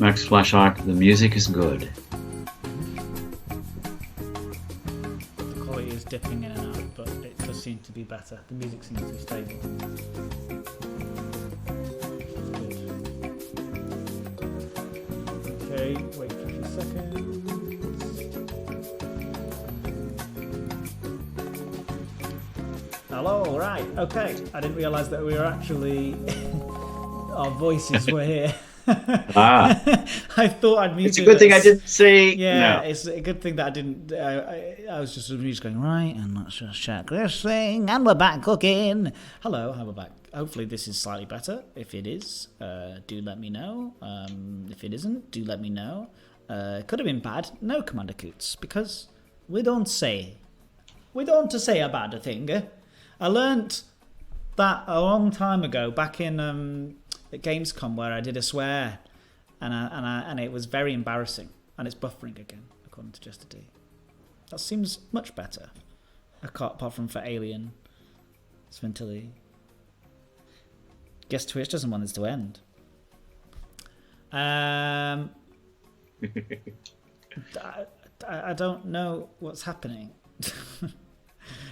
Max Flashhawk, the music is good. The quality is dipping in and out, but it does seem to be better. The music seems to be stable. Good. Okay, wait for a few seconds. Hello, right, okay. I didn't realise that we were actually... our voices were here. I thought I'd muted. It's a good thing I didn't say. Yeah, no. It's a good thing that I didn't. I was just going right, and let's just check this thing, and we're back cooking. Hello, we're back. Hopefully, this is slightly better. If it is, do let me know. If it isn't, do let me know. It could have been bad. No, Commander Coots, because we don't say a bad thing. I learnt that a long time ago, back in at Gamescom, where I did a swear, and it was very embarrassing, and it's buffering again, according to Jester D. That seems much better, apart from for Alien, Sventilli. Guess Twitch doesn't want this to end. I don't know what's happening.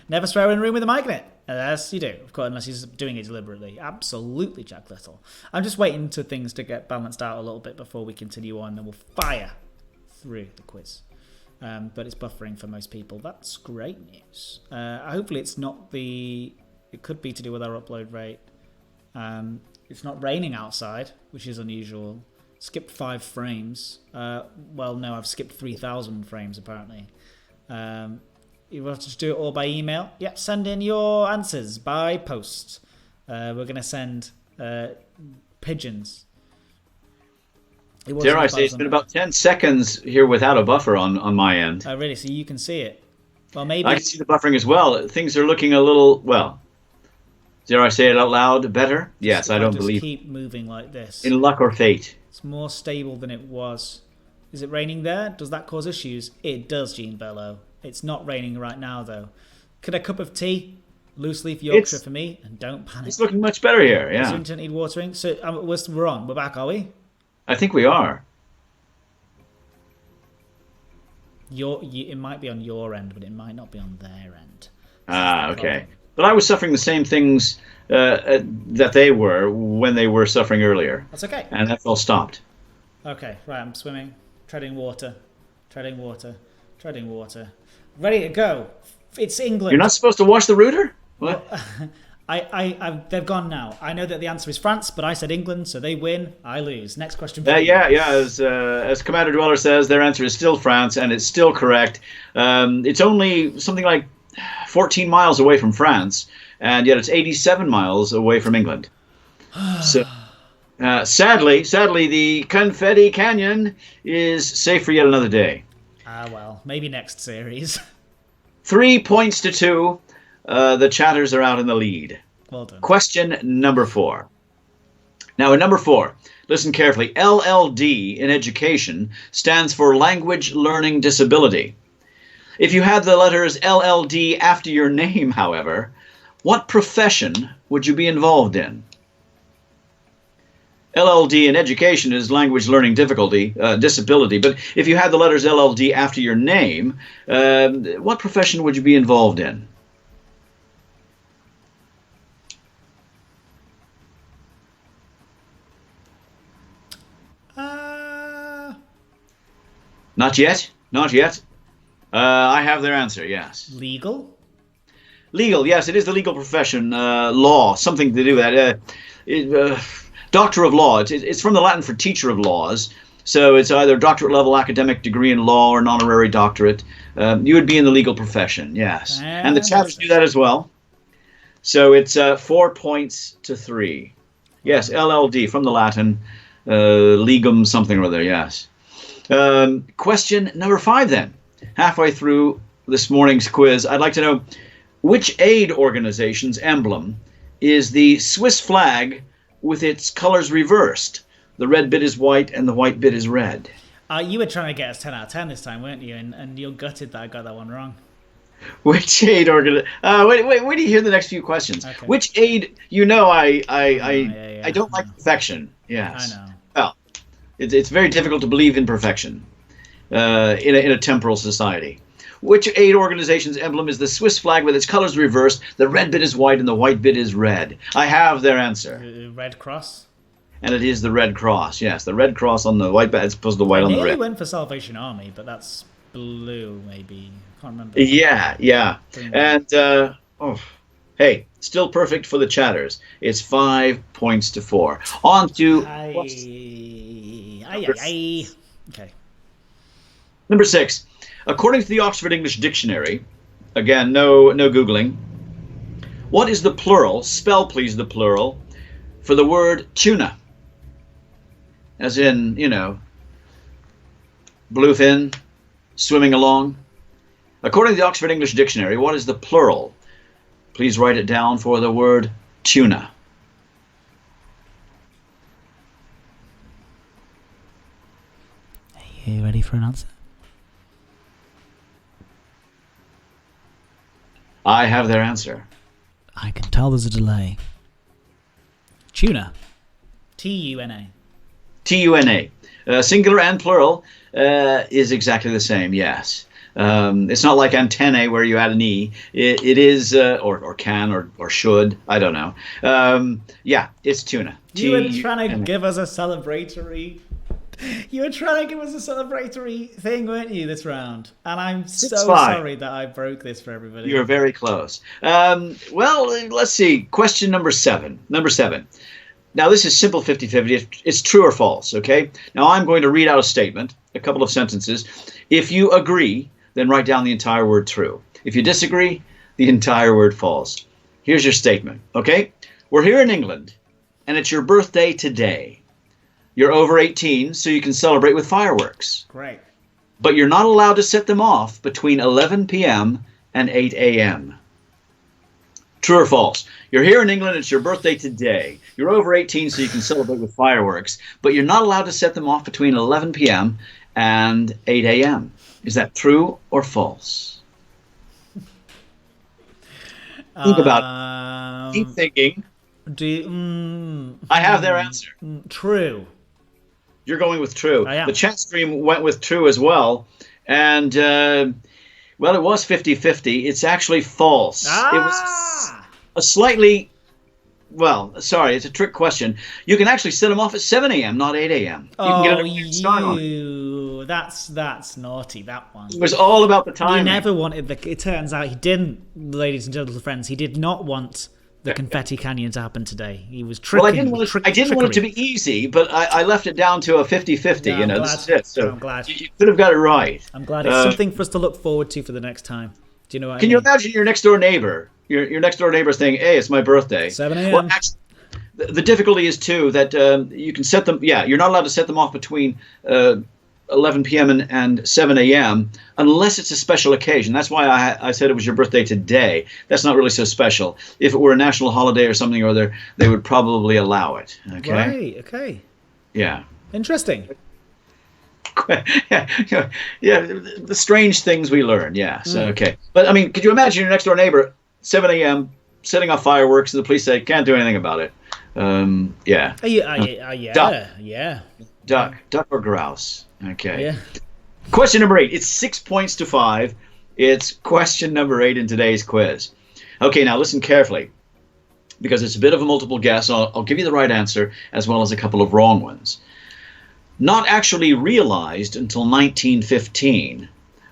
Never swear in a room with a mic in it. Yes, you do, of course, unless he's doing it deliberately. Absolutely, Jack Little. I'm just waiting for things to get balanced out a little bit before we continue on, and we'll fire through the quiz. But it's buffering for most people. That's great news. Hopefully it's not the... It could be to do with our upload rate. It's not raining outside, which is unusual. Skipped 5 frames. Well, no, I've skipped 3,000 frames, apparently. You have to just do it all by email. Yep, send in your answers by post. We're going to send pigeons. Dare I say, it's been about 10 seconds here without a buffer on my end. Oh, really? So you can see it? Well, maybe... I can see the buffering as well. Things are looking a little, well, dare I say it out loud, better? Yes, I don't believe... keep moving like this. In luck or fate. It's more stable than it was. Is it raining there? Does that cause issues? It does, Gene Bello. It's not raining right now, though. Could a cup of tea, loose leaf Yorkshire for me, and don't panic. It's looking much better here, yeah. Does the internet need watering? So we're on. We're back, are we? I think we are. It might be on your end, but it might not be on their end. Okay. But I was suffering the same things that they were when they were suffering earlier. That's okay. And that's all stopped. Okay, right, I'm swimming, treading water, treading water, treading water. Ready to go. It's England. You're not supposed to wash the router? What? They've gone now. I know that the answer is France, but I said England, so they win. I lose. Next question. Yeah. As Commander Dweller says, their answer is still France, and it's still correct. It's only something like 14 miles away from France, and yet it's 87 miles away from England. So, sadly, the Confetti Canyon is safe for yet another day. Well, maybe next series. 3 points to 2. The chatters are out in the lead. Well done. Question number 4. Now, in number 4, listen carefully. LLD in education stands for Language Learning Disability. If you had the letters LLD after your name, however, what profession would you be involved in? LLD in education is language learning disability, but if you had the letters LLD after your name, what profession would you be involved in? Not yet. I have their answer, yes. Legal? Legal, yes, it is the legal profession. Law, something to do with that. Doctor of Law, it's from the Latin for teacher of laws. So it's either doctorate level academic degree in law or an honorary doctorate. You would be in the legal profession, yes. And the chatters do that as well. So it's 4 points to 3. Yes, LLD from the Latin, legum something or other, yes. Question number 5 then. Halfway through this morning's quiz, I'd like to know which aid organization's emblem is the Swiss flag with its colors reversed. The red bit is white and the white bit is red. You were trying to get us 10 out of 10 this time, weren't you? And you're gutted that I got that one wrong. Which aid organization? Wait do you hear the next few questions? Okay. Which aid? You know, I don't like perfection. Yes. I know. Well, It's very difficult to believe in perfection in a temporal society. Which aid organization's emblem is the Swiss flag with its colors reversed? The red bit is white and the white bit is red. I have their answer. Red Cross? And it is the Red Cross. Yes, the Red Cross on the white bit as opposed to the white on the red. I nearly went for Salvation Army, but that's blue, maybe. I can't remember. Yeah. And, hey, still perfect for the chatters. It's 5 points to 4. On to... Okay. Number 6. According to the Oxford English Dictionary, again, no Googling, what is the plural, spell please the plural, for the word tuna? As in, bluefin, swimming along. According to the Oxford English Dictionary, what is the plural? Please write it down for the word tuna. Are you ready for an answer? I have their answer. I can tell there's a delay. Tuna. T-U-N-A. T-U-N-A. Singular and plural is exactly the same, yes. It's not like antennae where you add an E. It is, or can, or should, I don't know. Yeah, it's tuna. You were trying to give us a celebratory... You were trying to give us a celebratory thing, weren't you, this round? And I'm so sorry that I broke this for everybody. You're very close. Well, let's see. Question number 7. Number 7. Now, this is simple 50-50. It's true or false, okay? Now, I'm going to read out a statement, a couple of sentences. If you agree, then write down the entire word true. If you disagree, the entire word false. Here's your statement, okay? We're here in England, and it's your birthday today. You're over 18, so you can celebrate with fireworks. Great. But you're not allowed to set them off between 11 p.m. and 8 a.m. True or false? You're here in England, it's your birthday today. You're over 18, so you can celebrate with fireworks. But you're not allowed to set them off between 11 p.m. and 8 a.m. Is that true or false? Think about it. Keep thinking. I have their answer. True. You're going with true. I am. The chat stream went with true as well. And, well, it was 50-50. It's actually false. It was a slightly... Well, sorry, it's a trick question. You can actually set them off at 7 a.m., not 8 a.m. You can get a start on it. That's naughty, that one. It was all about the timing. He never wanted it turns out he didn't, ladies and gentlemen friends, he did not want the confetti canyon to happen today. He was tricking. Well, I didn't want it to be easy, but I left it down to a 50-50. No, this is it. So I'm glad. You could have got it right. I'm glad. It's something for us to look forward to for the next time. Do you know what I mean? Can you imagine your next door neighbor? Your next door neighbor saying, "Hey, it's my birthday." 7 a.m. Well, actually, the difficulty is too that you can set them. Yeah, you're not allowed to set them off between 11 p.m. and 7 a.m. unless it's a special occasion. That's why I said it was your birthday today. That's not really so special. If it were a national holiday or something or other, they would probably allow it. Okay. Right. Okay. Yeah. Interesting. yeah, the strange things we learn. Yeah. So okay. But I mean, could you imagine your next door neighbor, 7 a.m. setting off fireworks, and the police say can't do anything about it? Yeah. Yeah. Duck or grouse. Okay. Yeah. Question number 8. It's 6 points to 5. It's question number 8 in today's quiz. Okay, now listen carefully, because it's a bit of a multiple guess. I'll give you the right answer as well as a couple of wrong ones. Not actually realized until 1915.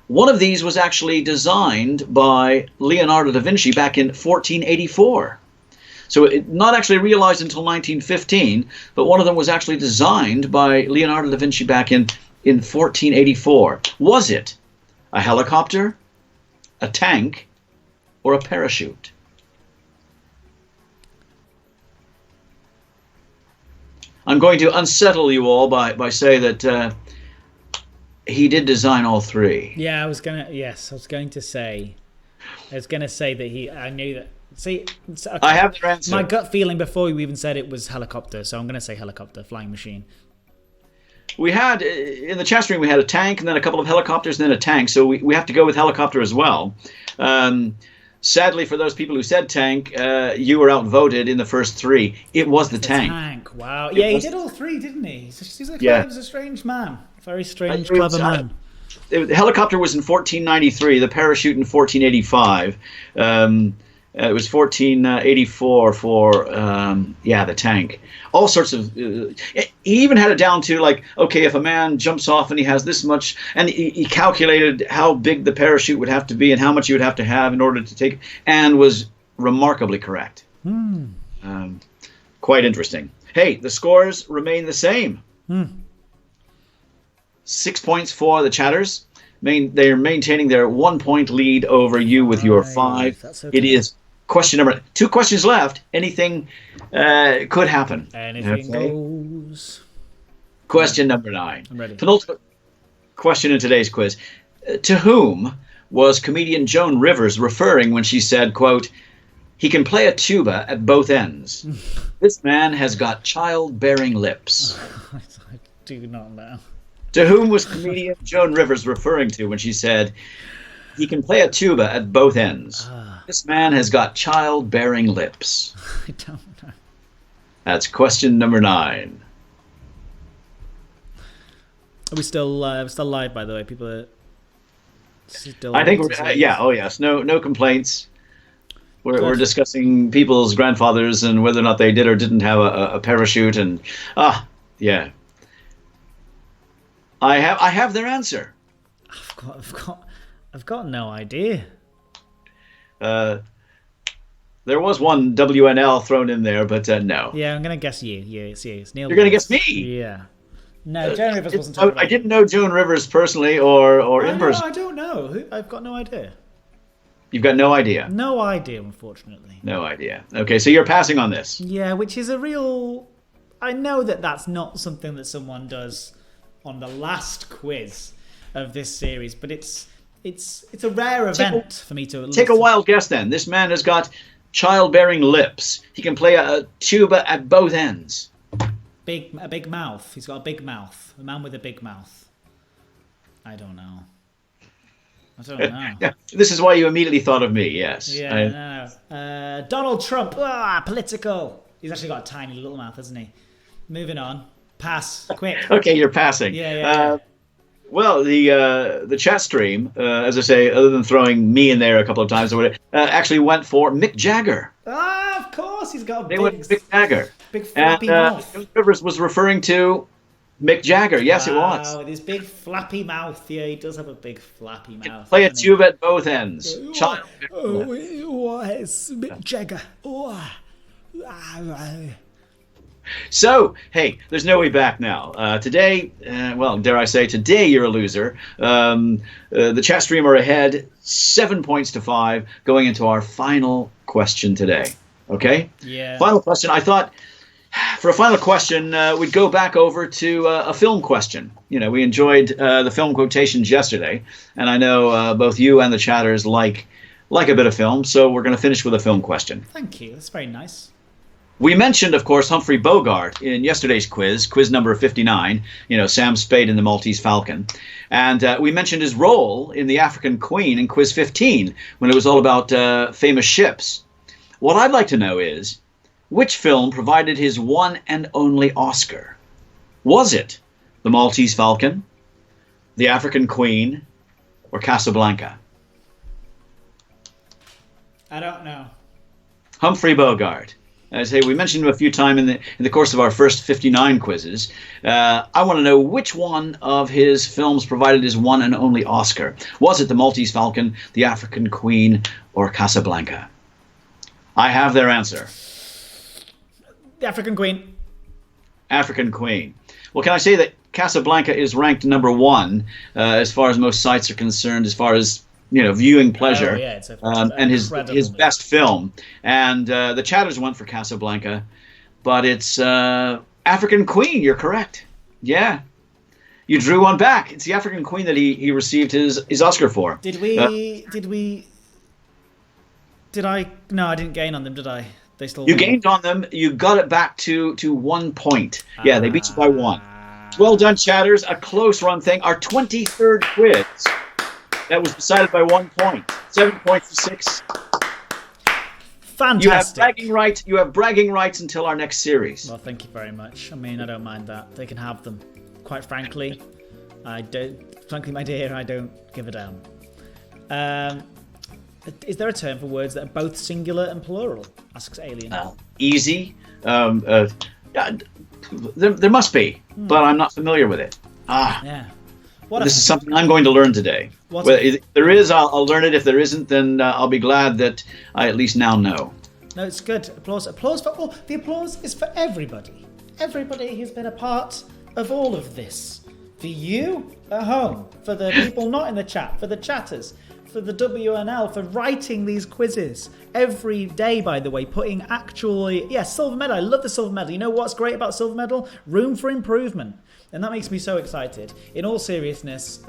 One of these was actually designed by Leonardo da Vinci back in 1484. So not actually realized until 1915, but one of them was actually designed by Leonardo da Vinci back in 1484. Was it a helicopter, a tank, or a parachute? I'm going to unsettle you all by saying that he did design all three. Yeah, I was going to say that I knew that. See, okay. I have the answer. My gut feeling before you even said it was helicopter, so I'm going to say helicopter, flying machine. We had, in the chat stream, we had a tank and then a couple of helicopters and then a tank, so we have to go with helicopter as well. Sadly, for those people who said tank, you were outvoted in the first 3. It was the tank. Tank, wow. Yeah, he did all 3, didn't he? He's a strange man. Very strange, clever man. The helicopter was in 1493, the parachute in 1485. It was 1484 for, the tank. All sorts of... he even had it down to, like, okay, if a man jumps off and he has this much... And he calculated how big the parachute would have to be and how much he would have to have in order to take... And was remarkably correct. Quite interesting. Hey, the scores remain the same. 6 points for the chatters. They're maintaining their 1-point lead over you with your 5. Okay. It is question number 2 questions left. Anything could happen. Anything goes. Question number 9. I'm ready. Penultimate question in today's quiz. To whom was comedian Joan Rivers referring when she said, quote, "He can play a tuba at both ends. This man has got childbearing lips." I do not know. To whom was comedian Joan Rivers referring to when she said, "He can play a tuba at both ends. This man has got childbearing lips"? I don't know. That's question number 9. Are we still live, by the way? People are still... I think we're... oh, yes. No complaints. We're discussing people's grandfathers and whether or not they did or didn't have a parachute. And, yeah. I have their answer. I've got no idea. There was one WNL thrown in there, but no. Yeah, I'm gonna guess you. Yeah, it's you. It's Neil. You're gonna guess me? Yeah. No, Joan Rivers wasn't talking about... I didn't know Joan Rivers personally or in person. I don't know. I've got no idea. You've got no idea? No idea, unfortunately. No idea. Okay, so you're passing on this. Yeah, which is a real... I know that that's not something that someone does on the last quiz of this series, but it's a rare event for me to... Take a wild guess then. This man has got childbearing lips. He can play a tuba at both ends. A big mouth. He's got a big mouth. A man with a big mouth. I don't know. Yeah, this is why you immediately thought of me, yes. Yeah, no. Donald Trump. Political. He's actually got a tiny little mouth, hasn't he? Moving on. Pass. Quick. Okay, you're passing. Yeah. Well, the chat stream, as I say, other than throwing me in there a couple of times or whatever, actually went for Mick Jagger. Of course, he's got a big... They went Mick Jagger. Big flappy mouth. Joan Rivers was referring to Mick Jagger. Yes, it was. Wow, with his big flappy mouth. Yeah, he does have a big flappy mouth. Play a tuba at both ends. It's Mick Jagger. So, hey, there's no way back now. Today, dare I say, today you're a loser. The chat stream are ahead 7 points to 5 going into our final question today. Okay? Yeah. Final question. I thought for a final question, we'd go back over to a film question. You know, we enjoyed the film quotations yesterday, and I know both you and the chatters like a bit of film, so we're going to finish with a film question. Thank you. That's very nice. We mentioned, of course, Humphrey Bogart in yesterday's quiz number 59, Sam Spade in The Maltese Falcon. And we mentioned his role in The African Queen in quiz 15, when it was all about famous ships. What I'd like to know is, which film provided his one and only Oscar? Was it The Maltese Falcon, The African Queen, or Casablanca? I don't know. Humphrey Bogart. As I say, we mentioned him a few times in the course of our first 59 quizzes. I want to know which one of his films provided his one and only Oscar. Was it The Maltese Falcon, The African Queen, or Casablanca? I have their answer. The African Queen. African Queen. Well, can I say that Casablanca is ranked number 1 as far as most sites are concerned, as far as viewing pleasure, it's and his best film. And the chatters went for Casablanca, but it's African Queen. You're correct. Yeah, you drew one back. It's the African Queen that he received his Oscar for. Did I? No, I didn't gain on them, did I? They still. You gained on them. You got it back to 1 point. Yeah, they beat you by 1. Well done, chatters. A close run thing. Our 23rd quiz. That was decided by 1 point. 7 points to 6. Fantastic. You have bragging rights until our next series. Well, thank you very much. I mean, I don't mind that. They can have them. Quite frankly, I don't. Frankly, my dear, I don't give a damn. Is there a term for words that are both singular and plural? Asks Alien. Easy. There must be, but I'm not familiar with it. Yeah. This is something I'm going to learn today. If there is, I'll learn it. If there isn't, then I'll be glad that I at least now know. No, it's good. Applause for all. The applause is for everybody. Everybody who's been a part of all of this. For you at home, for the people not in the chat, for the chatters, for the WNL, for writing these quizzes every day, by the way, putting silver medal. I love the silver medal. You know what's great about silver medal? Room for improvement. And that makes me so excited. In all seriousness,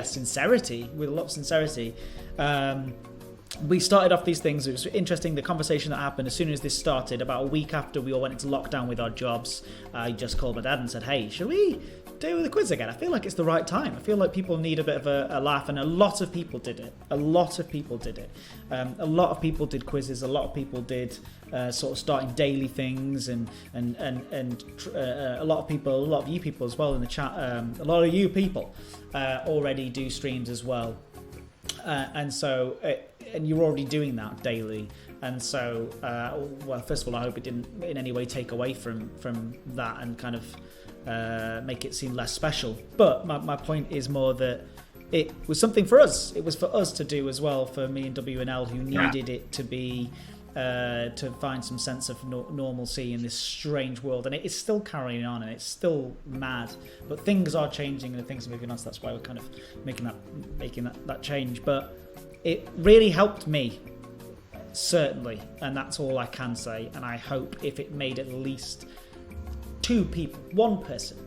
sincerity, with a lot of sincerity, we started off these things. It was interesting, the conversation that happened as soon as this started, about a week after we all went into lockdown with our jobs. I just called my dad and said, hey, should we do the quiz again? I feel like it's the right time. I feel like people need a bit of a laugh, and a lot of people did it. A lot of people did quizzes. A lot of people did sort of starting daily things, and a lot of you people as well in the chat. A lot of you people already do streams as well, and so. And you're already doing that daily, and so first of all, I hope it didn't in any way take away from that and kind of make it seem less special. But my point is more that it was something for us. It was for us to do as well, for me and WNL, who needed it to be to find some sense of normalcy in this strange world. And it is still carrying on, and it's still mad, but things are changing and things are moving on, so that's why we're kind of making that change. But it really helped me, certainly, and that's all I can say. And I hope if it made at least one person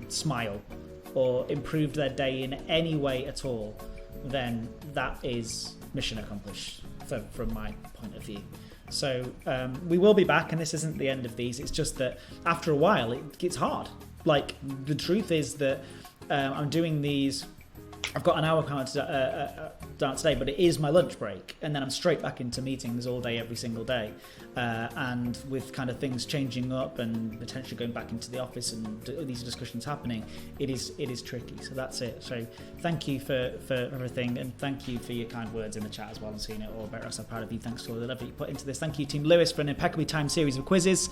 smile or improved their day in any way at all, then that is mission accomplished from my point of view. So we will be back, and this isn't the end of these. It's just that after a while it gets hard. Like, the truth is that I'm doing these. I've got an hour down today, but it is my lunch break, and then I'm straight back into meetings all day, every single day. And with kind of things changing up and potentially going back into the office and these discussions happening, it is tricky. So that's it. So thank you for everything, and thank you for your kind words in the chat as well, and seeing it all better. I'm so proud of you. Thanks to all the love that you put into this. Thank you, Team Lewis, for an impeccably timed series of quizzes.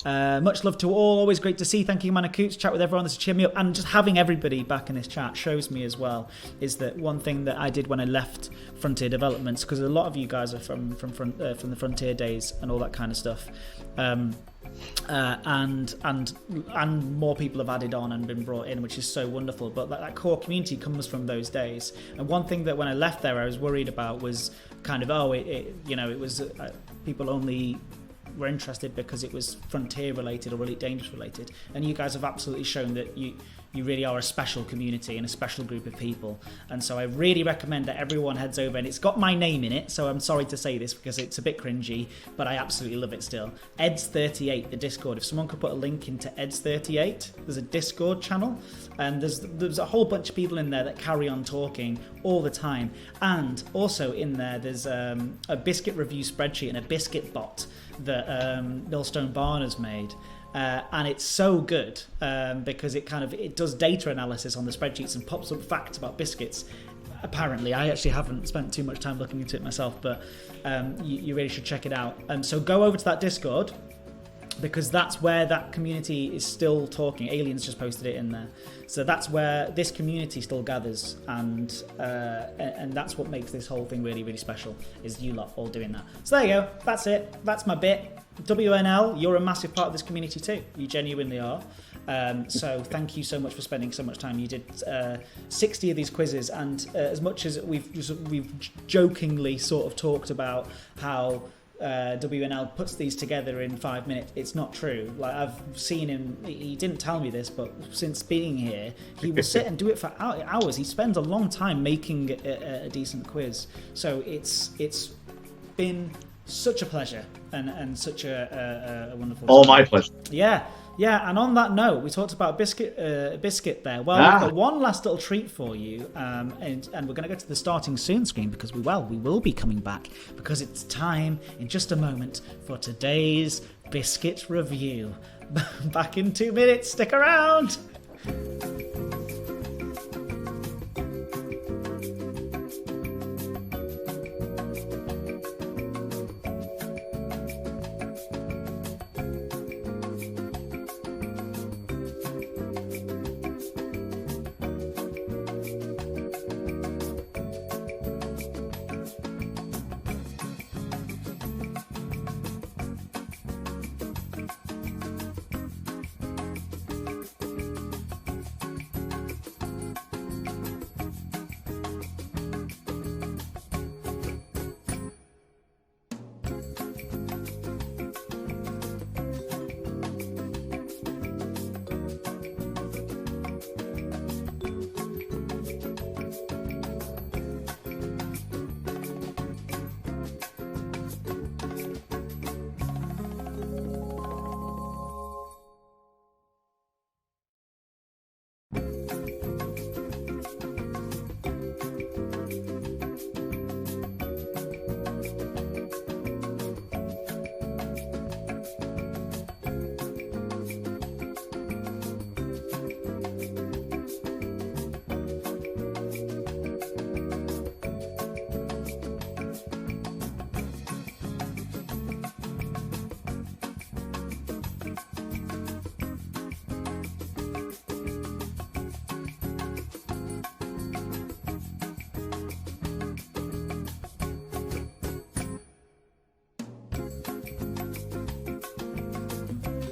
Much love to all. Always great to see. Thank you, Mana Coots. Chat with everyone. This is cheer me up, and just having everybody back in this chat shows me as well is that one thing that I did when I left Frontier Developments, because a lot of you guys are from the Frontier days and all that kind of stuff, and more people have added on and been brought in, which is so wonderful. But that core community comes from those days. And one thing that when I left there I was worried about was kind of it was people only were interested because it was Frontier related or Elite Dangerous related, and you guys have absolutely shown that you really are a special community and a special group of people. And so I really recommend that everyone heads over, and it's got my name in it, so I'm sorry to say this because it's a bit cringy, but I absolutely love it still. Eds38, the Discord. If someone could put a link into Eds38, there's a Discord channel, and there's a whole bunch of people in there that carry on talking all the time. And also in there, there's a Biscuit review spreadsheet and a Biscuit bot that Millstone Barn has made. And it's so good because it does data analysis on the spreadsheets and pops up facts about biscuits. Apparently, I actually haven't spent too much time looking into it myself, but you really should check it out. So go over to that Discord, because that's where that community is still talking. Aliens just posted it in there. So that's where this community still gathers, and that's what makes this whole thing really, really special, is you lot all doing that. So there you go. That's it. That's my bit. WNL, you're a massive part of this community too. You genuinely are. So thank you so much for spending so much time. You did 60 of these quizzes, and as much as we've jokingly sort of talked about how WNL puts these together in 5 minutes, it's not true. Like, I've seen him, he didn't tell me this, but since being here, he will sit and do it for hours. He spends a long time making a decent quiz. So it's been such a pleasure and such a wonderful All time. my pleasure. Yeah. And on that note, we talked about Biscuit there. Well, we've got one last little treat for you, and we're going to go to the starting soon screen because we will be coming back because it's time in just a moment for today's Biscuit review. Back in 2 minutes. Stick around.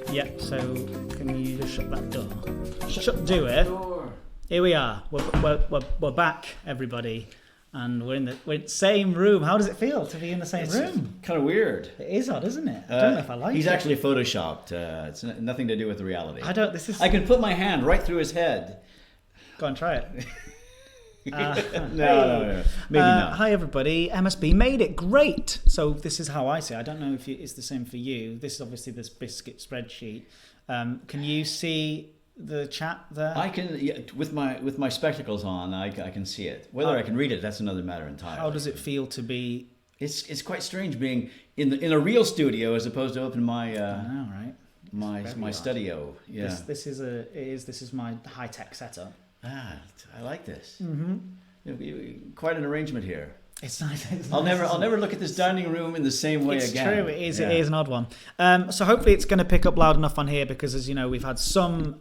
Yep, so can you just shut that door? Do it. Here we are. We're back, everybody. And we're in the same room. How does it feel to be in the same room? Kind of weird. It is odd, isn't it? I don't know if I like it. He's actually photoshopped. It's nothing to do with the reality. I can put my hand right through his head. Go on, try it. No. Maybe not. Hi, everybody. MSB made it. Great. So this is how I see it. I don't know if it's the same for you. This is obviously this Biscuit spreadsheet. Can you see the chat there? I can, with my spectacles on, I can see it. Whether I can read it, that's another matter entirely. How does it feel to be? It's quite strange being in a real studio as opposed to open my my studio. Yeah. This is my high tech setup. I like this. Mm-hmm. Quite an arrangement here. It's nice. I'll never look at this dining room in the same way again. It's true. It is. Yeah. It is an odd one. So hopefully it's going to pick up loud enough on here because, as you know, we've had some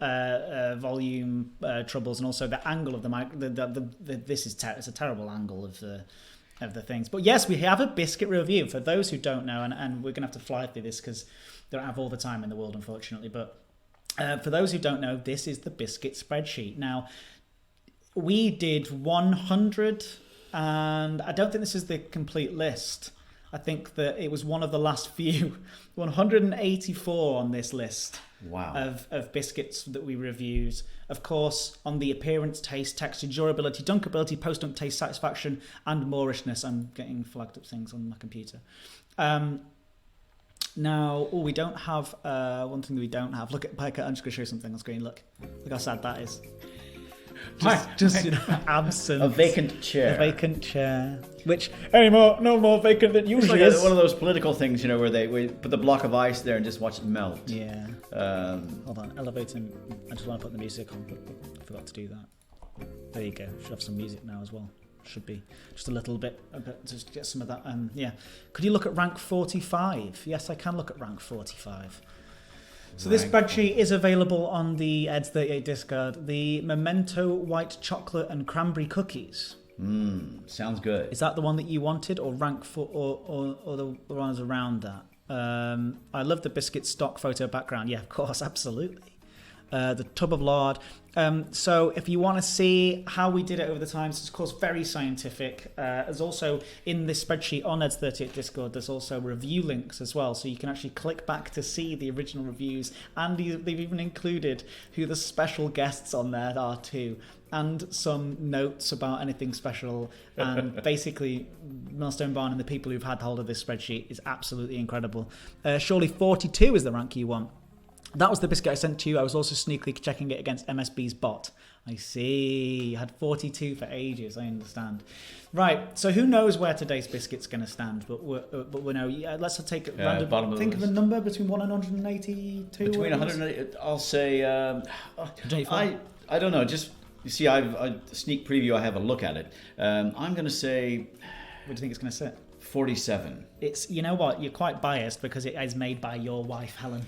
volume troubles and also the angle of the mic. It's a terrible angle of the things. But yes, we have a Biscuit review for those who don't know, and we're going to have to fly through this because they don't have all the time in the world, unfortunately. But for those who don't know, this is the Biscuit spreadsheet. Now, we did 100, and I don't think this is the complete list. I think that it was one of the last few, 184 on this list. Wow. Of biscuits that we reviewed. Of course, on the appearance, taste, texture, durability, dunkability, post-dunk taste, satisfaction, and moorishness. I'm getting flagged up things on my computer. Now, we don't have one thing that we don't have. Look at Piker. I'm just going to show you something on screen. Look how sad that is. Just absent. A vacant chair. Which no more vacant than usually is. One of those political things, where we put the block of ice there and just watch it melt. Yeah. Hold on, elevating. I just want to put the music on, but I forgot to do that. There you go. Should have some music now as well. Should be just a little bit to get some of that. Yeah. Could you look at rank 45? Yes, I can look at rank 45. So this spreadsheet is available on the EDS38 Discard. The Memento White Chocolate and Cranberry Cookies. Sounds good. Is that the one that you wanted, or rank or the ones around that? I love the Biscuit stock photo background. Yeah, of course, absolutely. the tub of lard. So if you want to see how we did it over the times, it's of course very scientific. There's also in this spreadsheet on Ed's 38 Discord, there's also review links as well, so you can actually click back to see the original reviews, and they've even included who the special guests on there are too, and some notes about anything special. And basically, Millstone Barn and the people who've had hold of this spreadsheet is absolutely incredible. Surely 42 is the rank you want. That was the biscuit I sent to you. I was also sneakily checking it against MSB's bot. I see. You had 42 for ages. I understand. Right. So who knows where today's biscuit's going to stand? But we know. Let's take a random. Think of a number between 1 and 182. Between 180, I'll say. I don't know. Just you see, I sneak preview. I have a look at it. I'm going to say. Where do you think it's going to sit? 47. It's. You know what? You're quite biased because it is made by your wife, Helen.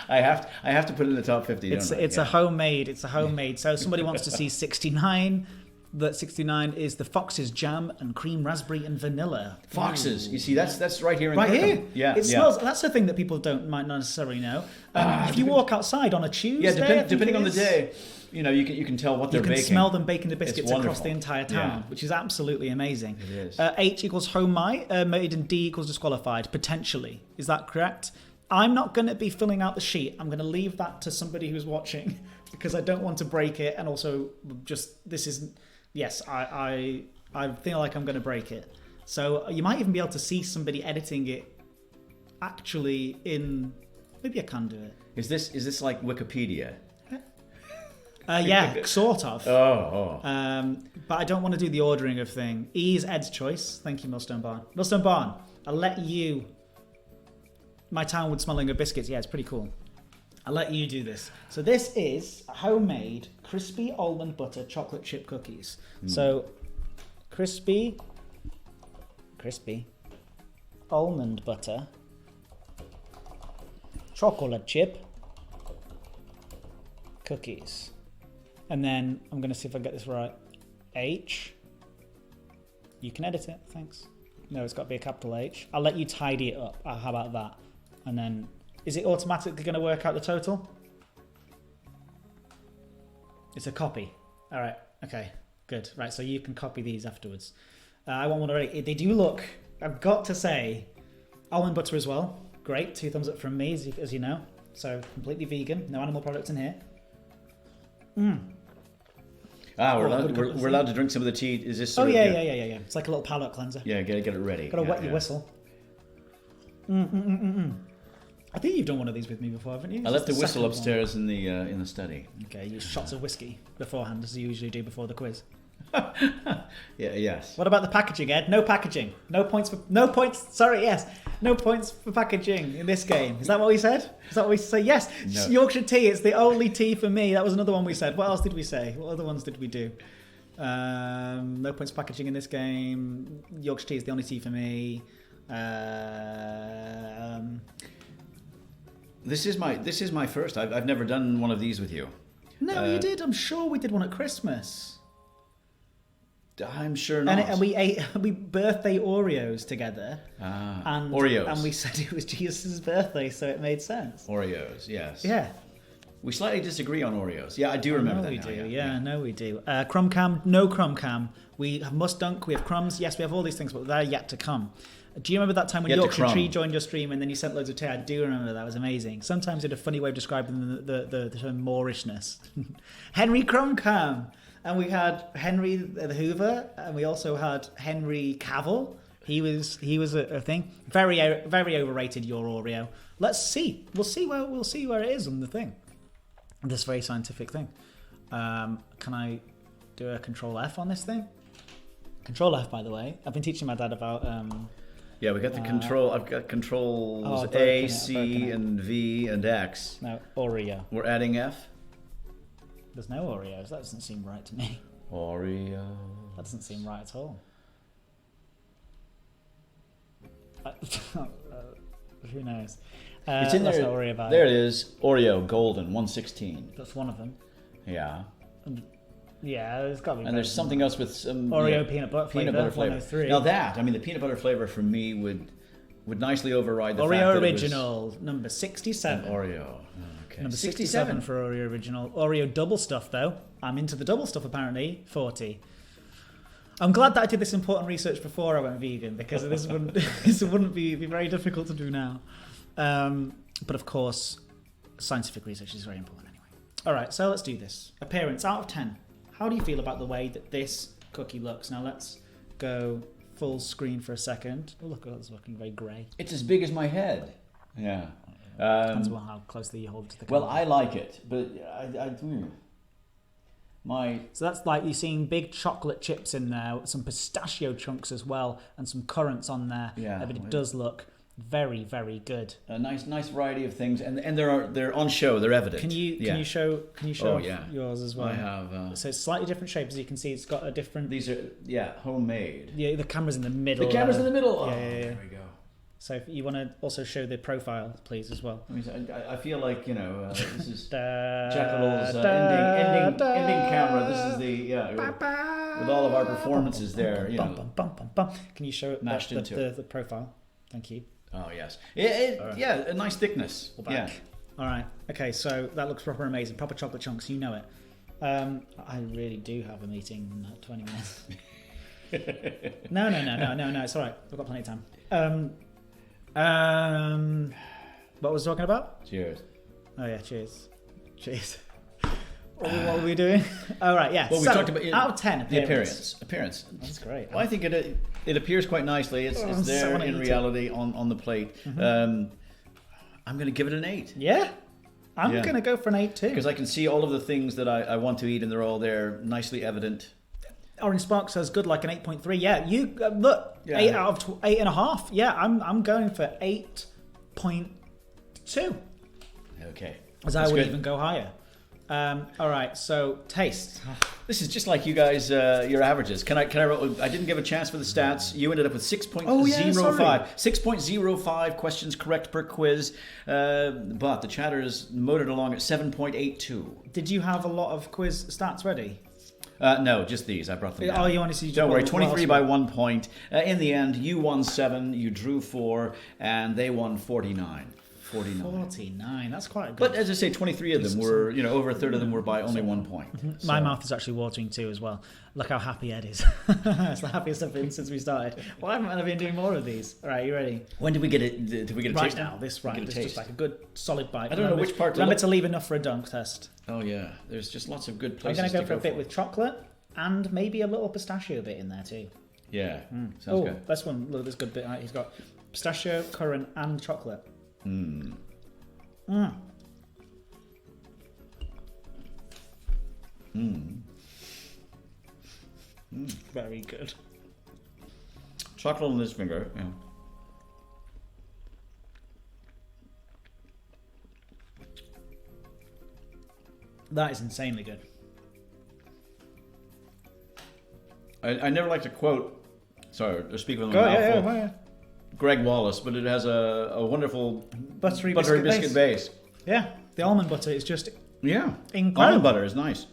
I have to put it in the top 50. It's a homemade. It's a homemade. So somebody wants to see 69. That 69 is the Fox's jam and cream raspberry and vanilla. Fox's. You see, that's right here in right Kirkham. Here. Yeah, it smells. That's the thing that people might not necessarily know. If you walk outside on a Tuesday, depending on the day, you can tell what they're baking. You can smell them baking the biscuits across the entire town, which is absolutely amazing. It is. H equals home made, and D equals disqualified potentially. Is that correct? I'm not going to be filling out the sheet. I'm going to leave that to somebody who's watching because I don't want to break it. And also, this isn't. Yes, I feel like I'm going to break it. So you might even be able to see somebody editing it. Actually, maybe I can do it. Is this like Wikipedia? Yeah, sort of. Oh. But I don't want to do the ordering of thing. E is Ed's choice. Thank you, Millstone Barn. Millstone Barn, I'll let you. My town would smelling of biscuits. Yeah, it's pretty cool. I'll let you do this. So this is homemade crispy almond butter chocolate chip cookies. So crispy almond butter chocolate chip cookies. And then I'm going to see if I get this right. H. You can edit it. Thanks. No, it's got to be a capital H. I'll let you tidy it up. How about that? And then, is it automatically going to work out the total? It's a copy. All right. Okay. Good. Right. So you can copy these afterwards. I want one already. They do look. I've got to say, almond butter as well. Great. 2 thumbs up from me, as you know. So completely vegan. No animal products in here. We're allowed to drink some of the tea. Is this? Yeah. It's like a little palate cleanser. Yeah. Get it ready. Got to wet your whistle. I think you've done one of these with me before, haven't you? I left the whistle upstairs in the study. Okay, you shots of whiskey beforehand, as you usually do before the quiz. Yes. What about the packaging, Ed? No packaging. No points. Sorry, yes. No points for packaging in this game. Is that what we said? Is that what we say? Yes. No. Yorkshire tea. It's the only tea for me. That was another one we said. What else did we say? What other ones did we do? No points for packaging in this game. Yorkshire tea is the only tea for me. This is my first. I've never done one of these with you. No, you did. I'm sure we did one at Christmas. I'm sure not. And we ate birthday Oreos together. And Oreos. And we said it was Jesus' birthday, so it made sense. Oreos, yes. Yeah. We slightly disagree on Oreos. Yeah, I do remember that. We do. Yeah, no, we do. Crumb cam, no crumb cam. We have must dunk. We have crumbs. Yes, we have all these things, but they're yet to come. Do you remember that time when Yorkshire Tree joined your stream and then you sent loads of tea? I do remember that. It was amazing. Sometimes it's a funny way of describing the term Moorishness. Henry Crumcam. And we had Henry the Hoover, and we also had Henry Cavill. He was a thing. Very overrated, your Oreo. Let's see. We'll see where it is on the thing. This very scientific thing. Can I do a Control F on this thing? Control F, by the way. I've been teaching my dad about. Yeah, we got the control. I've got controls A, C, and V, and X. No, Oreo. We're adding F. There's no Oreos. That doesn't seem right to me. Oreo. That doesn't seem right at all. Who knows? It's in there. Not worry about there it is. Oreo Golden 116. That's one of them. Yeah. Yeah, there's got to be. And there's something else with some Oreo peanut butter flavor. Now the peanut butter flavor for me would nicely override the Oreo fact that original number 67. Oreo. Okay. Number 67 for Oreo original. Oreo double stuff, though. I'm into the double stuff, apparently. 40. I'm glad that I did this important research before I went vegan, because this wouldn't be very difficult to do now. But of course, scientific research is very important anyway. All right, so let's do this. Appearance, out of 10. How do you feel about the way that this cookie looks? Now let's go full screen for a second. Oh, look, it's looking very grey. It's as big as my head. Yeah. Depends on how closely you hold it to the camera. Well, I like it, but So that's like you're seeing big chocolate chips in there, some pistachio chunks as well, and some currants on there. Yeah, but it does look very, very good. A nice variety of things, and they're on show. They're evident. Can you show yours as well? I have. So it's slightly different shape, as you can see. It's got a different. These are homemade. Yeah, the camera's in the middle. The camera's in the middle. Yeah. There we go. So if you want to also show the profile, please, as well. I feel like this is Jekyll's ending camera. This is with all of our performances there. Can you show mashed into the profile? Thank you. Oh yes, yeah, a nice thickness. Yeah. All right. Okay, so that looks proper amazing. Proper chocolate chunks. You know it. I really do have a meeting in 20 minutes. No. It's all right. We've got plenty of time. What was I talking about? Cheers. Oh yeah, cheers. What were we doing? Oh right, yeah. Well, we talked about out of 10 appearance. That's great. Well, I think it appears quite nicely. It's there in reality on the plate. Mm-hmm. I'm going to give it an 8. Yeah. I'm going to go for an 8 too. Because I can see all of the things that I want to eat, and they're all there, nicely evident. Orange Spark says good, like an 8.3. Yeah, you look, 8 out of 8.5. Yeah, I'm going for 8.2. Okay. As I would even go higher. All right, so taste. This is just like you guys, your averages. Can I didn't give a chance for the stats. You ended up with 6.05. 6.05 questions correct per quiz. But the chatters motored along at 7.82. Did you have a lot of quiz stats ready? No, just these. I brought them down. Oh, you want to see? Don't worry, 23 by 1 point. In the end, you won 7, you drew 4, and they won 49. 49. That's quite good. But as I say, 23 of them were, over a third of them were by only 1 point. Mm-hmm. So. My mouth is actually watering too as well. Look how happy Ed is. It's the happiest I've been since we started. Why haven't I been doing more of these? All right, you ready? When did we get it? Did we get a taste? Right now, this is just like a good solid bite. I don't know which part. Remember to leave enough for a dunk test. Oh yeah, there's just lots of good places. I'm going to go for a bit with chocolate and maybe a little pistachio bit in there too. Yeah, sounds good. This one, look, this good bit. Right, he's got pistachio, currant, and chocolate. Very good. Chocolate on this finger. Yeah. That is insanely good. I never like to quote. Sorry, or speak with a mouthful. Yeah. Greg Wallace, but it has a wonderful buttery biscuit base. Yeah, the almond butter is just incredible. Almond butter is nice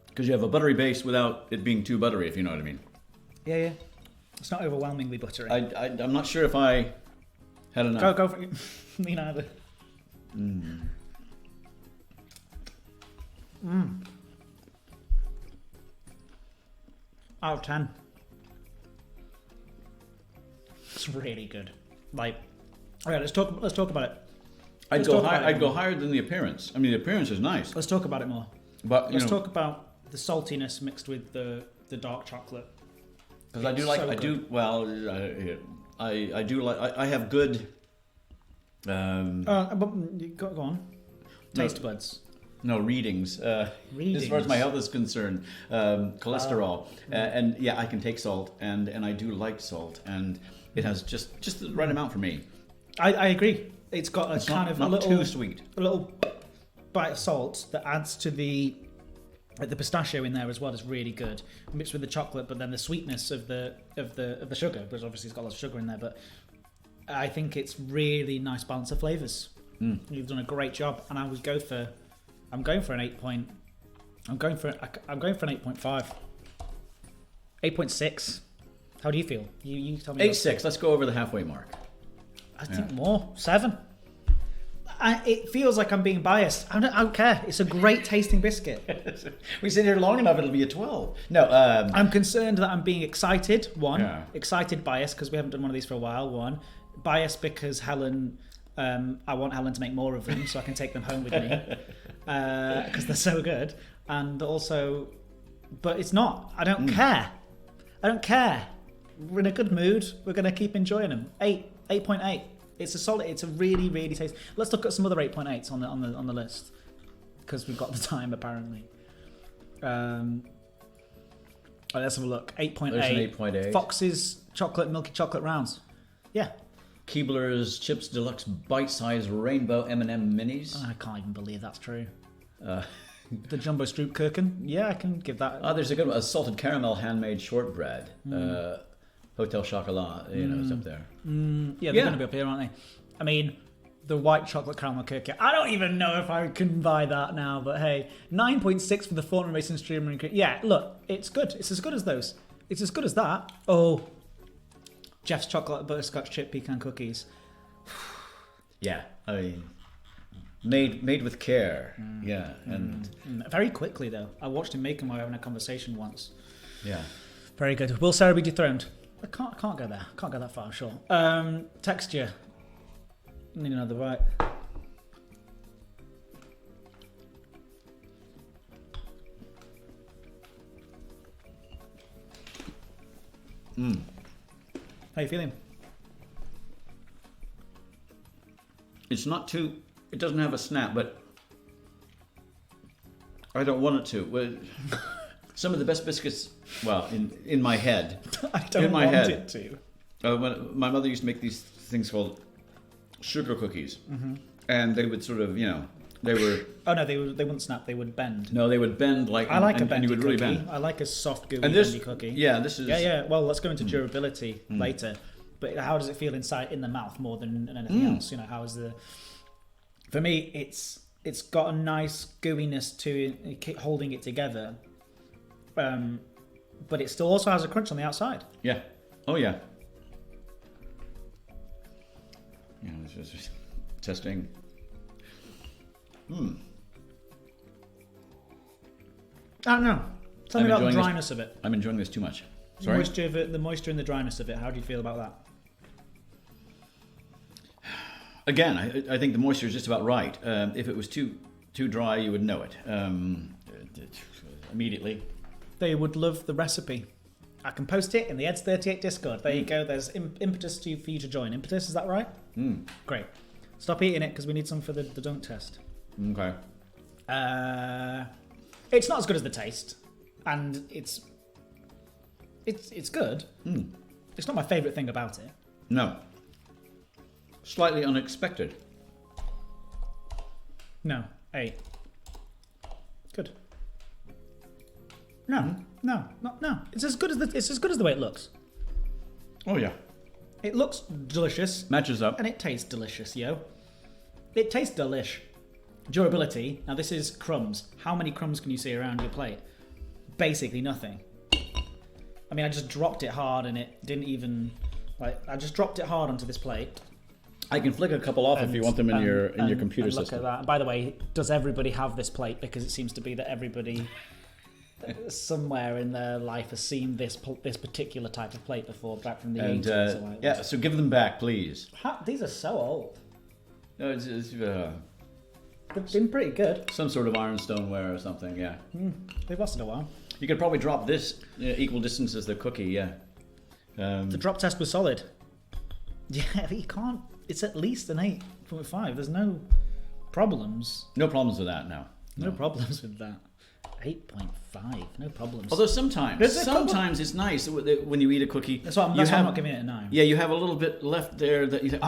because you have a buttery base without it being too buttery, if you know what I mean. Yeah. It's not overwhelmingly buttery. I'm not sure if I had enough. Go for it. Me neither. Out of 10. It's really good. Like, all right, let's talk about it. I'd go higher than the appearance. I mean, the appearance is nice. Let's talk about it more. But let's talk about the saltiness mixed with the dark chocolate. Because I do like. So I do well. I do like. I have good. But go on. Taste buds. No, readings. As far as my health is concerned, cholesterol, and yeah, I can take salt, and I do like salt, and it has just the right amount for me. I agree. It's got a kind of not a little too sweet, a little bite of salt that adds to the pistachio in there as well is really good, mixed with the chocolate, but then the sweetness of the sugar, because obviously it's got lots of sugar in there. But I think it's really nice balance of flavors. You've done a great job, and I'm going for an 8 point. I'm going for an 8.5. 8.6. How do you feel? You tell me. 8.6. Let's go over the halfway mark. I think more. 7. It feels like I'm being biased. I don't care. It's a great tasting biscuit. We sit here long enough, it'll be a 12. No, I'm concerned that I'm being excited. One, Yeah. excited bias because we haven't done one of these for a while. One, bias because Helen. I want Helen to make more of them so I can take them home with me because they're so good. And also, but it's not. I don't care. I don't care. We're in a good mood. We're going to keep enjoying them. 8.8. It's a solid. It's a really, really tasty. Let's look at some other 8.8s on the list because we've got the time apparently. Let's have a look. 8.8. There's an 8.8. Fox's milky chocolate rounds. Yeah. Keebler's Chips Deluxe bite-sized rainbow M&M minis. I can't even believe that's true. The Jumbo Stroopkirken. Yeah, I can give that. There's a good one. A salted caramel handmade shortbread. Hotel Chocolat, it's up there. Yeah, they're going to be up here, aren't they? I mean, the white chocolate caramel cookie. I don't even know if I can buy that now, but hey, 9.6 for the Thornton Racing Streamer and yeah, look, it's good. It's as good as those. It's as good as that. Oh, Jeff's chocolate butterscotch chip pecan cookies. Yeah, I mean, made with care. Yeah, and very quickly though. I watched him make them while having a conversation once. Yeah, very good. Will Sarah be dethroned? I can't go there. Can't go that far. Sure. Texture. Need another bite. How you feeling? it's not too. It doesn't have a snap, but I don't want it to. Well, some of the best biscuits, well, in my head. I don't in my want head, it to. When my mother used to make these things called sugar cookies, and they would sort of, they were. Oh no, they wouldn't snap. They would bend. No, they would bend like. I like a and bendy you would cookie. really bend. I like a soft, gooey, And this, bendy cookie. yeah, this is. Yeah. Well, let's go into durability later. But how does it feel inside in the mouth more than anything else? How is the? For me, it's got a nice gooiness to it, holding it together. But it still also has a crunch on the outside. Yeah. Oh yeah. Yeah, this is just testing. I don't know. Tell me about the dryness of it. I'm enjoying this too much. Sorry? The moisture and the dryness of it. How do you feel about that? Again, I think the moisture is just about right. If it was too dry, you would know it immediately. They would love the recipe. I can post it in the Eds38 Discord. There you go. There's impetus for you to join. Impetus, is that right? Great. Stop eating it because we need some for the dunk test. Okay. It's not as good as the taste, and it's good. It's not my favourite thing about it. No. Slightly unexpected. No. 8. Good. No. It's as good as the way it looks. Oh yeah. It looks delicious. Matches up. And it tastes delicious, yo. It tastes delish. Durability. Now this is crumbs. How many crumbs can you see around your plate? Basically nothing. I mean, I just dropped it hard and it didn't even... I just dropped it hard onto this plate. I can flick a couple off if you want them in your computer look system. At that. By the way, does everybody have this plate? Because it seems to be that everybody somewhere in their life has seen this particular type of plate before, back from the 80s. Yeah, so give them back, please. These are so old. No, it's They've been pretty good. some sort of ironstone-ware or something, yeah. They've lasted a while. You could probably drop this equal distance as the cookie, yeah. The drop test was solid. Yeah, but you can't... It's at least an 8.5. There's no problems. No problems with that, no. No problems with that. 8.5. No problems. Although sometimes it's nice when you eat a cookie. That's why I'm not giving it a 9. Yeah, you have a little bit left there that you think,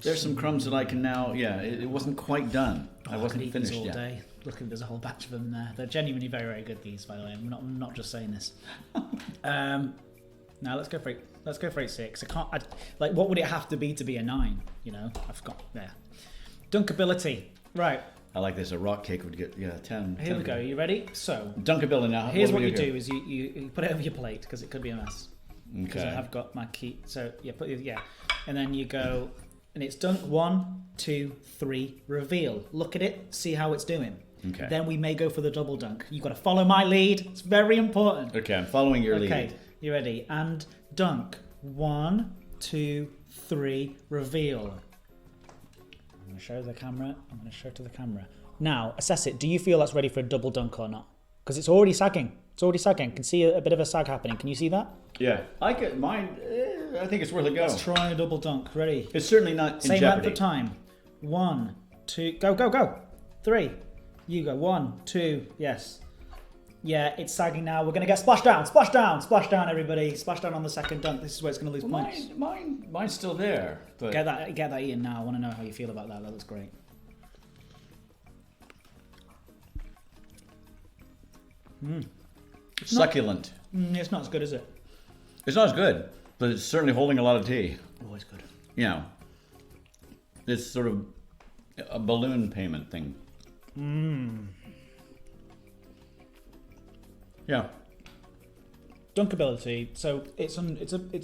there's some crumbs that I can now, it wasn't quite done. I wasn't finished all yet. Day. Look, there's a whole batch of them there. They're genuinely very, very good, these, by the way. I'm not just saying this. Now let's go for 8. Let's go for 8.6. What would it have to be a 9? I've got there. Dunkability. Right. I like this. A rock cake would get 10. Here we go. Are you ready? So Dunkability now. Here's what you do is you put it over your plate because it could be a mess. Because Okay. I have got my key. So put and then you go and it's dunk 1, 2, 3, reveal. Look at it, see how it's doing. Okay. Then we may go for the double dunk. You've got to follow my lead. It's very important. Okay, I'm following your lead. Okay, you ready? And dunk. 1, 2, 3, reveal. I'm going to show the camera. I'm going to show it to the camera. Now, assess it. Do you feel that's ready for a double dunk or not? Because it's already sagging. It's already sagging. Can see a bit of a sag happening. Can you see that? Yeah, I get mine. I think it's worth a go. Let's try a double dunk. Ready? It's certainly not in Same jeopardy. length of time. 1, 2, go. 3. You go. 1, 2. Yes. Yeah, it's sagging now. We're going to get splash down, everybody. Splash down on the second dunk. This is where it's going to lose points. Mine's still there. But Get that in now. I want to know how you feel about that. That looks great. Succulent. It's not as good, is it? It's not as good, but it's certainly holding a lot of tea. Always good. You know, it's sort of a balloon payment thing. Yeah. Dunkability. So it's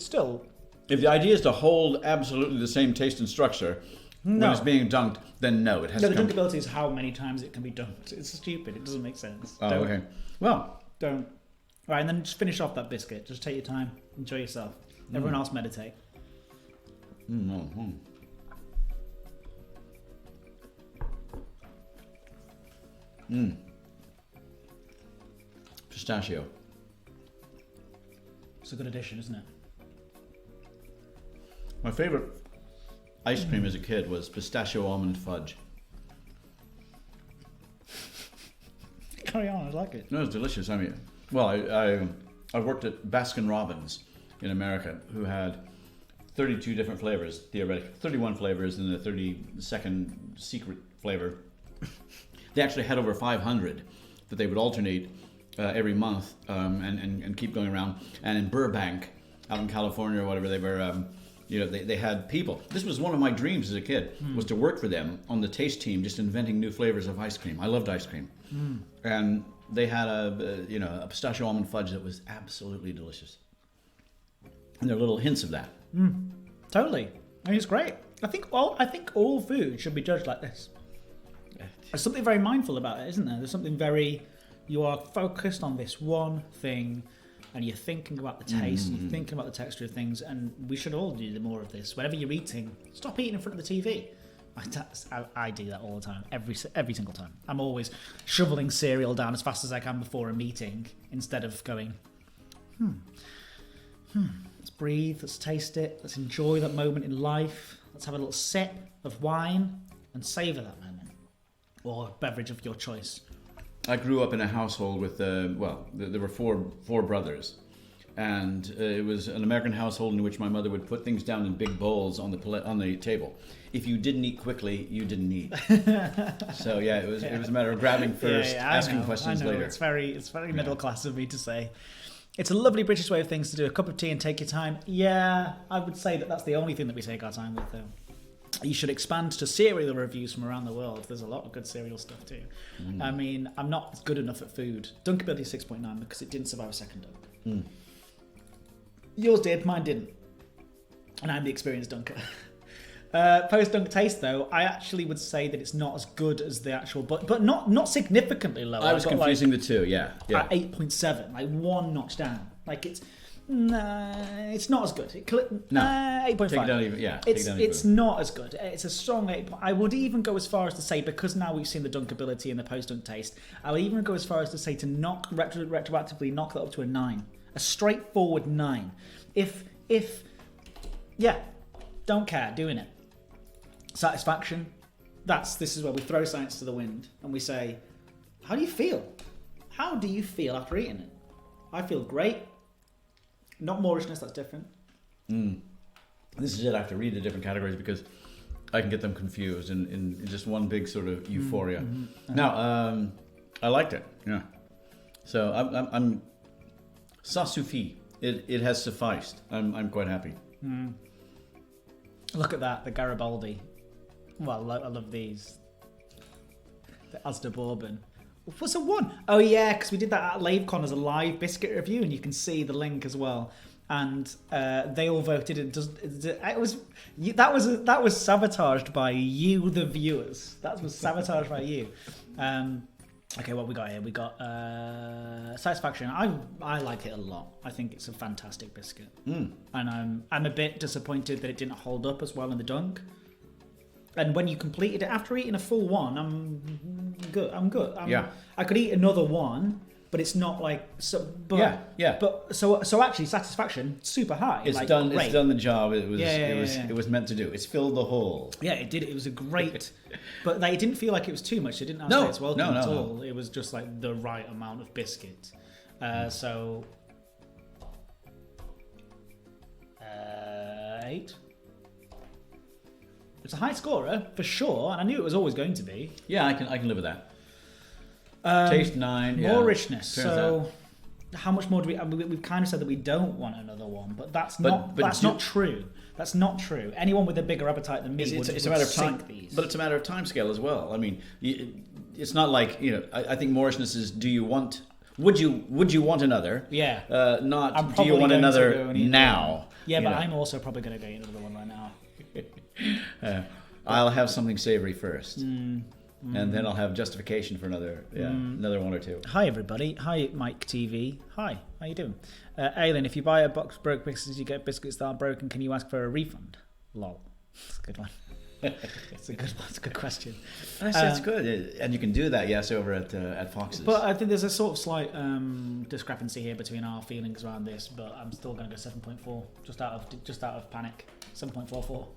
still. If the idea is to hold absolutely the same taste and structure when it's being dunked, then no, it has No, to the come. dunkability is how many times it can be dunked. It's stupid. It doesn't make sense. Oh, okay. Well, Don't. Right, and then just finish off that biscuit. Just take your time. Enjoy yourself. Everyone else meditate. Pistachio. It's a good addition, isn't it? My favorite ice cream as a kid was pistachio almond fudge. Carry on, I like it. No, it's delicious. I mean, well, I worked at Baskin Robbins in America, who had 32 different flavors, theoretically, 31 flavors, and the 32nd secret flavor. They actually had over 500 that they would alternate every month and keep going around. And in Burbank, out in California or whatever, they were, they had people. This was one of my dreams as a kid, was to work for them on the taste team, just inventing new flavors of ice cream. I loved ice cream. And they had a pistachio almond fudge that was absolutely delicious. And there are little hints of that. Totally. I mean, it's great. I think all food should be judged like this. There's something very mindful about it, isn't there? There's something very... You are focused on this one thing, and you're thinking about the taste, and you're thinking about the texture of things, and we should all do more of this. Whenever you're eating, stop eating in front of the TV. I do that all the time, every single time. I'm always shoveling cereal down as fast as I can before a meeting, instead of going, let's breathe, let's taste it, let's enjoy that moment in life, let's have a little sip of wine, and savour that moment. Or beverage of your choice. I grew up in a household with, there were four brothers. And it was an American household in which my mother would put things down in big bowls on the table. If you didn't eat quickly, you didn't eat. So yeah, it was a matter of grabbing first, asking questions later. It's very middle class of me to say. It's a lovely British way of things to do. A cup of tea and take your time. Yeah, I would say that's the only thing that we take our time with, though. You should expand to cereal reviews from around the world. There's a lot of good cereal stuff too. I mean, I'm not good enough at food. Dunkability 6.9 because it didn't survive a second dunk. Yours did, mine didn't. And I'm the experienced dunker. Post-dunk taste, though, I actually would say that it's not as good as the actual... But not significantly lower. I was confusing the two, yeah. At 8.7, like one notch down. Like it's... Nah, it's not as good. 8.5. Take it down even. Yeah, it's not as good. It's a strong 8. I would even go as far as to say, because now we've seen the dunkability and the post-dunk taste, I would even go as far as to say to retroactively knock that up to a 9, a straightforward 9. If don't care, doing it. Satisfaction. This is where we throw science to the wind and we say, how do you feel? How do you feel after eating it? I feel great. Not Moorishness, that's different. This is it. I have to read the different categories because I can get them confused in just one big sort of euphoria. Now, I liked it. Yeah. So I'm ça suffit. It has sufficed. I'm quite happy. Look at that, the Garibaldi. Well, I love these. The Asda Bourbon. What's a 1? Oh yeah, because we did that at LaveCon as a live biscuit review, and you can see the link as well. and they all voted. That was sabotaged by you, the viewers. That was sabotaged by you. Okay, what we got here? We got Satisfaction. I like it a lot. I think it's a fantastic biscuit, and I'm a bit disappointed that it didn't hold up as well in the dunk. And when you completed it after eating a full one, I'm good. I could eat another one, but it's not like so. But, yeah. But so actually, Satisfaction super high. It's like, done. great. It's done the job. It was. Yeah. It was meant to do. It's filled the hole. Yeah, it did. It was a great, but like, it didn't feel like it was too much. It didn't have to say it's welcome at all. It was just like the right amount of biscuit. So 8. It's a high scorer for sure, and I knew it was always going to be. Yeah, I can live with that. Taste 9. More richness. Turns So, how much more do we? I mean, we've kind of said that we don't want another one, but that's not true. That's not true. Anyone with a bigger appetite than me it's would a matter of time. sink these. But it's a matter of time scale as well. I mean, it's not like I think more richness is. Do you want? Would you want another? Yeah. Not. Do you want another now? Yeah, but I'm also probably going to go another one right now. I'll have something savory first, and then I'll have justification for another one or two. Hi everybody. Hi Mike TV. Hi. How you doing? Aileen, if you buy a box broke biscuits, you get biscuits that are broken. Can you ask for a refund? Lol. That's a good one. It's a good question. That's good, and you can do that. Yes, over at Fox's. But I think there's a sort of slight discrepancy here between our feelings around this. But I'm still going to go 7.4, just out of panic. 7.44.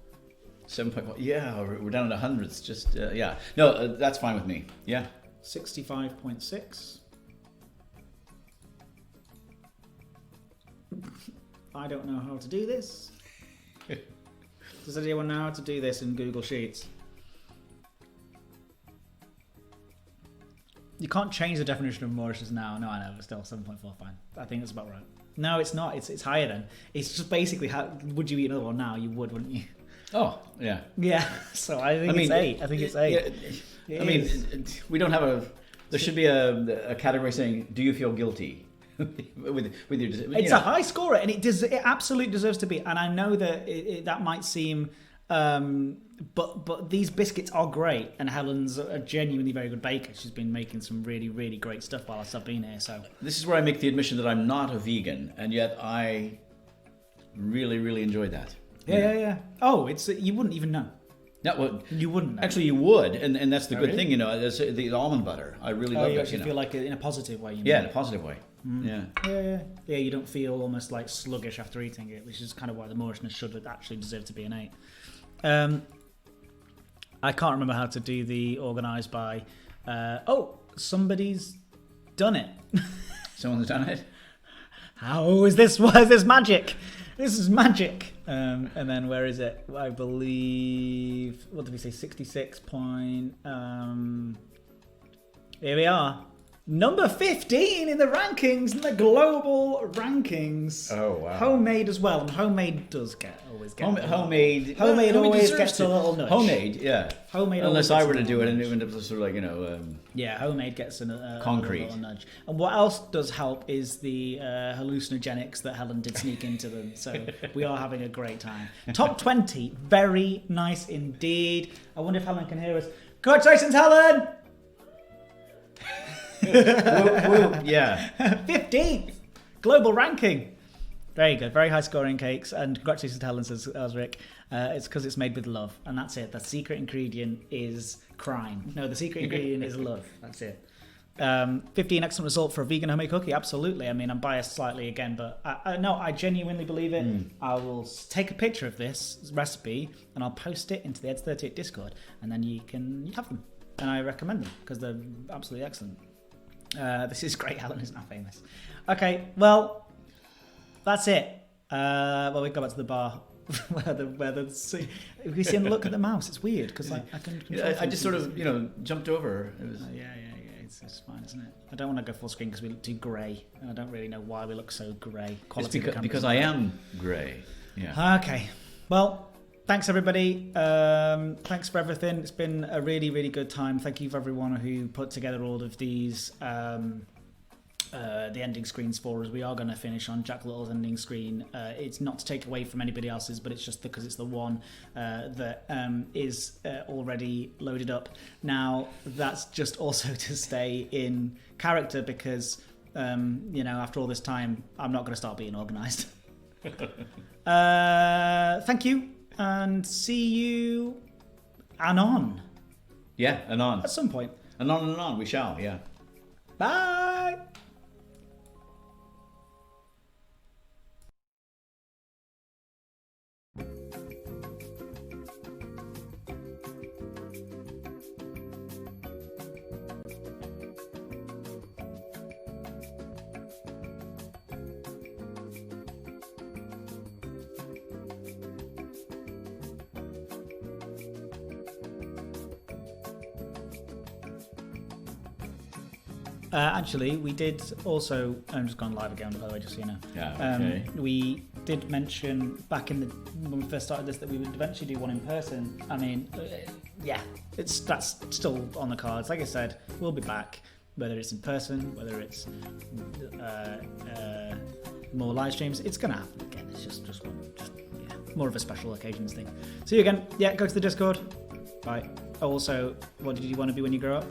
7.1. Yeah, we're down to hundreds. Just yeah. No, that's fine with me. Yeah. 65.6. I don't know how to do this. Does anyone know how to do this in Google Sheets? You can't change the definition of Mauritius now. No, I know, but still 7.4, fine. I think that's about right. No, it's not. It's higher then. It's just basically how would you eat another one now? You would, wouldn't you? Oh, yeah. Yeah. So I think it's 8. I think it's 8. Yeah, we don't have there should be a category saying, do you feel guilty? with your, it's a high scorer, and it absolutely deserves to be. And I know that that might seem, but these biscuits are great. And Helen's a genuinely very good baker. She's been making some really, really great stuff while I've been here. So this is where I make the admission that I'm not a vegan, and yet I really, really enjoy that. Yeah. Oh, you wouldn't even know. No, well, you wouldn't know. Actually, you would, and that's the good thing, That's the almond butter. I really love it. You actually feel like it in a positive way. Yeah, in a positive way. Yeah. You don't feel almost like sluggish after eating it, which is kind of why the Maurishness should actually deserve to be an 8. I can't remember how to do the organised by. Somebody's done it. Someone's done it. How is this? Why is this magic? This is magic. And then where is it? I believe. What did we say? 66 point. Here we are. Number 15 in the rankings, in the global rankings. Oh, wow. Homemade as well. And homemade does always get homemade always gets a little nudge. Homemade, yeah. Homemade unless I were to do it and it would sort of like, yeah, homemade gets concrete. A little nudge. And what else does help is the hallucinogenics that Helen did sneak into them. So we are having a great time. Top 20, very nice indeed. I wonder if Helen can hear us. Congratulations, Helen! Yeah. 15th global ranking. Very good, very high scoring cakes, and congratulations to Helen, says Rick. It's because it's made with love, and that's it. The secret ingredient is crime. No, the secret ingredient is love. That's it. 15 excellent result for a vegan homemade cookie. Absolutely. I mean, I'm biased slightly again, but I genuinely believe it. I will take a picture of this recipe and I'll post it into the Eds38 Discord, and then you have them, and I recommend them because they're absolutely excellent. This is great. Helen is now famous. Okay, well, that's it. Well, we go back to the bar if we see and look at the mouse, it's weird because I can. I just sort of jumped over. It was... Yeah. It's fine, isn't it? I don't want to go full screen because we look too grey, and I don't really know why we look so grey. Because I am grey. Yeah. Okay. Well, thanks everybody. Thanks for everything. It's been a really, really good time. Thank you for everyone who put together all of these the ending screens for us. We are going to finish on Jack Little's ending screen. It's not to take away from anybody else's, but it's just because it's the one that is already loaded up. Now, that's just also to stay in character because, after all this time, I'm not going to start being organised. Thank you, and see you anon. Yeah, anon. At some point. Anon, we shall, yeah. Bye! Actually, we did also. I'm just gone live again, by the way, just so you know. Yeah, okay. We did mention back when we first started this that we would eventually do one in person. I mean, that's still on the cards. Like I said, we'll be back, whether it's in person, whether it's more live streams. It's gonna happen again. It's just more of a special occasions thing. See you again. Yeah, go to the Discord. Bye. Also, what did you want to be when you grow up?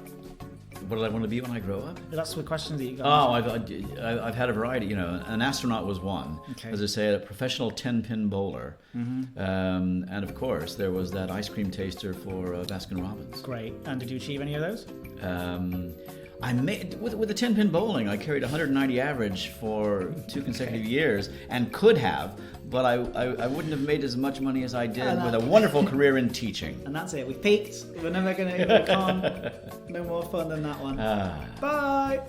What did I want to be when I grow up? That's the question that you got. Oh, I've had a variety. An astronaut was one. Okay. As I say, a professional 10-pin bowler. Mm-hmm. And of course, there was that ice cream taster for Baskin Robbins. Great. And did you achieve any of those? I made with the 10-pin bowling. I carried 190 average for 2 consecutive years, and could have, but I wouldn't have made as much money as I did with a wonderful career in teaching. And that's it. We peaked. We're never gonna. We can't. No more fun than that one. Bye.